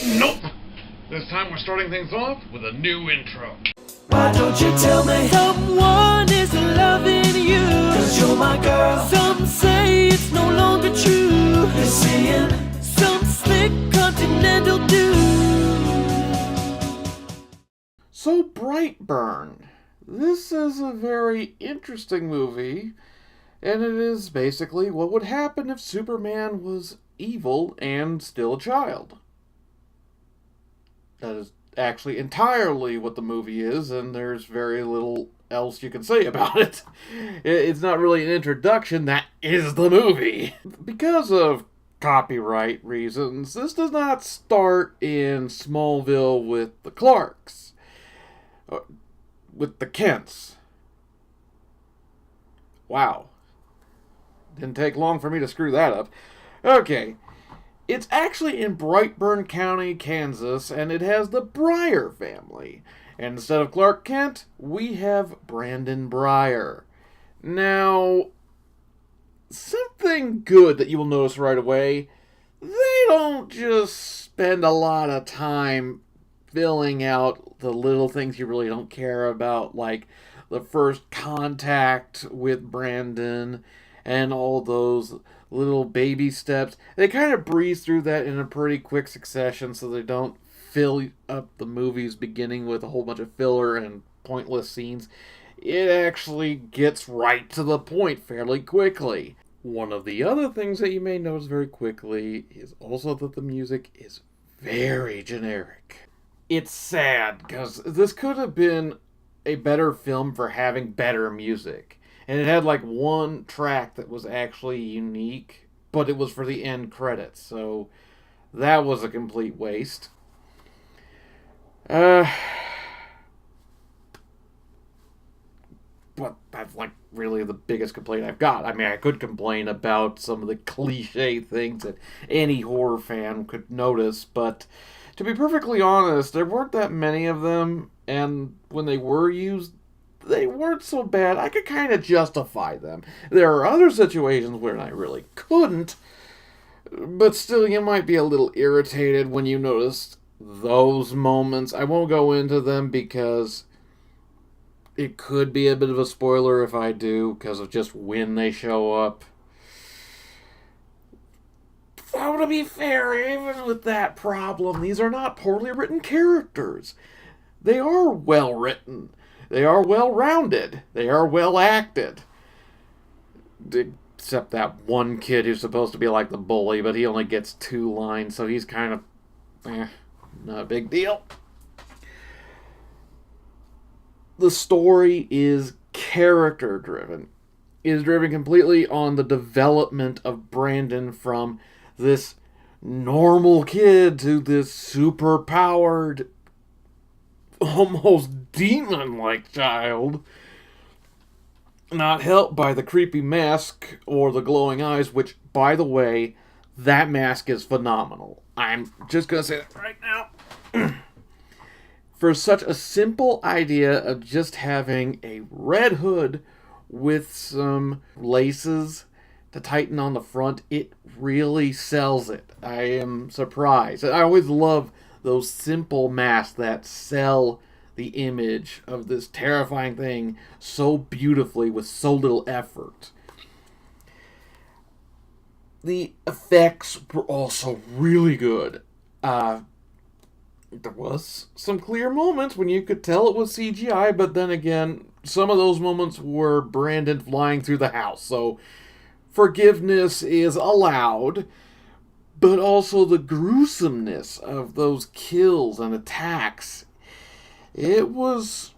Nope! This time we're starting things off with a new intro. Why don't you tell me someone is loving you? 'Cause you're my girl. Some say it's no longer true. You're seeing some slick continental dude. So BrightBurn. This is a very interesting movie, and it is basically what would happen if Superman was evil and still a child. That is actually entirely what the movie is, and there's very little else you can say about it. It's not really an introduction, that is the movie. Because of copyright reasons, this does not start in Smallville with the Clarks. With the Kents. Wow. Didn't take long for me to screw that up. Okay. It's actually in BrightBurn County, Kansas, and it has the Breyer family. And instead of Clark Kent, we have Brandon Breyer. Now, something good that you will notice right away, they don't just spend a lot of time filling out the little things you really don't care about, like the first contact with Brandon and all those little baby steps. They kind of breeze through that in a pretty quick succession so they don't fill up the movie's beginning with a whole bunch of filler and pointless scenes. It actually gets right to the point fairly quickly. One of the other things that you may notice very quickly is also that the music is very generic. It's sad, because this could have been a better film for having better music. And it had like one track that was actually unique, but it was for the end credits, so that was a complete waste. But that's like really the biggest complaint I've got. I mean, I could complain about some of the cliche things that any horror fan could notice, but to be perfectly honest, there weren't that many of them, and when they were used, they weren't so bad. I could kind of justify them. There are other situations where I really couldn't, but still you might be a little irritated when you notice those moments. I won't go into them because it could be a bit of a spoiler if I do, because of just when they show up. Though, to be fair, even with that problem, these are not poorly written characters. They are well written. They are well rounded. They are well acted. Except that one kid who's supposed to be like the bully, but he only gets 2 lines, so he's kind of, not a big deal. The story is character driven. It is driven completely on the development of Brandon from this normal kid to this super powered, almost demon-like child, not helped by the creepy mask or the glowing eyes, which, by the way, that mask is phenomenal. I'm just gonna say that right now. For such a simple idea of just having a red hood with some laces to tighten on the front, it really sells it. I am surprised. I always love those simple masks that sell the image of this terrifying thing so beautifully with so little effort. The effects were also really good. There was some clear moments when you could tell it was CGI, but then again, some of those moments were Brandon flying through the house, so forgiveness is allowed. But also the gruesomeness of those kills and attacks. It was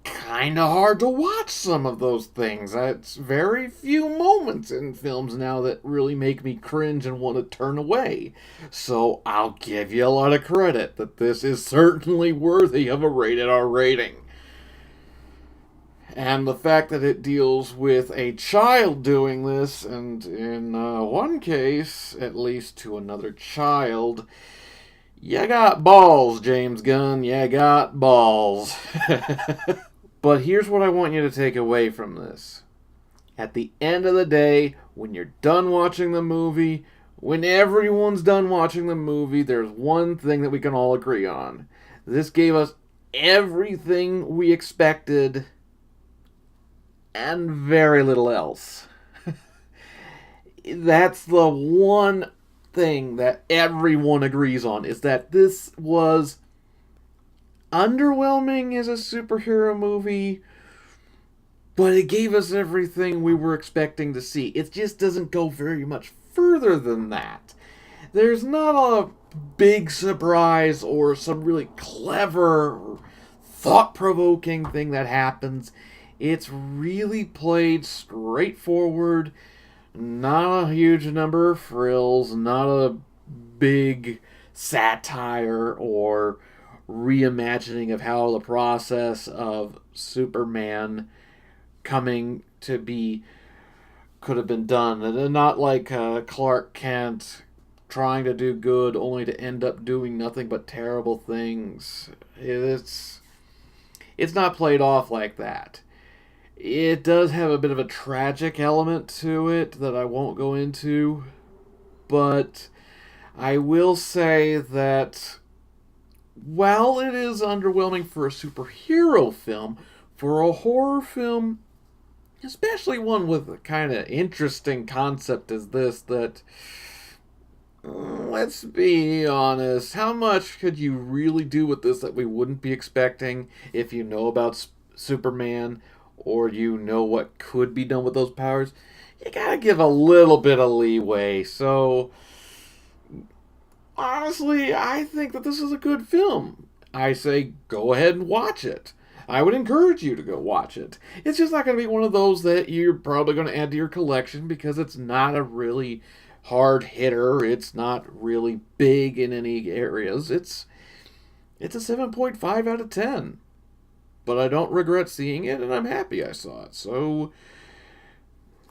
kind of hard to watch some of those things. It's very few moments in films now that really make me cringe and want to turn away. So I'll give you a lot of credit that this is certainly worthy of a rated R rating. And the fact that it deals with a child doing this, and in one case, at least to another child, you got balls, James Gunn, you got balls. But here's what I want you to take away from this. At the end of the day, when you're done watching the movie, when everyone's done watching the movie, there's one thing that we can all agree on. This gave us everything we expected and very little else. That's the one thing that everyone agrees on, is that this was underwhelming as a superhero movie, but it gave us everything we were expecting to see. It just doesn't go very much further than that. There's not a big surprise or some really clever, thought-provoking thing that happens. It's really played straightforward. Not a huge number of frills, not a big satire or reimagining of how the process of Superman coming to be could have been done. And not like Clark Kent trying to do good only to end up doing nothing but terrible things. It's not played off like that. It does have a bit of a tragic element to it that I won't go into, but I will say that while it is underwhelming for a superhero film, for a horror film, especially one with a kind of interesting concept as this, that, let's be honest, how much could you really do with this that we wouldn't be expecting if you know about Superman, or you know what could be done with those powers? You gotta give a little bit of leeway. So, honestly, I think that this is a good film. I say go ahead and watch it. I would encourage you to go watch it. It's just not going to be one of those that you're probably going to add to your collection because it's not a really hard hitter. It's not really big in any areas. It's a 7.5 out of 10. But I don't regret seeing it, and I'm happy I saw it. So,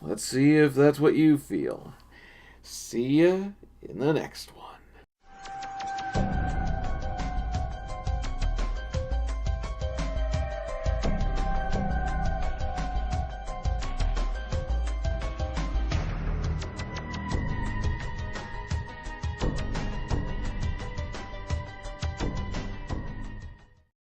let's see if that's what you feel. See ya in the next one.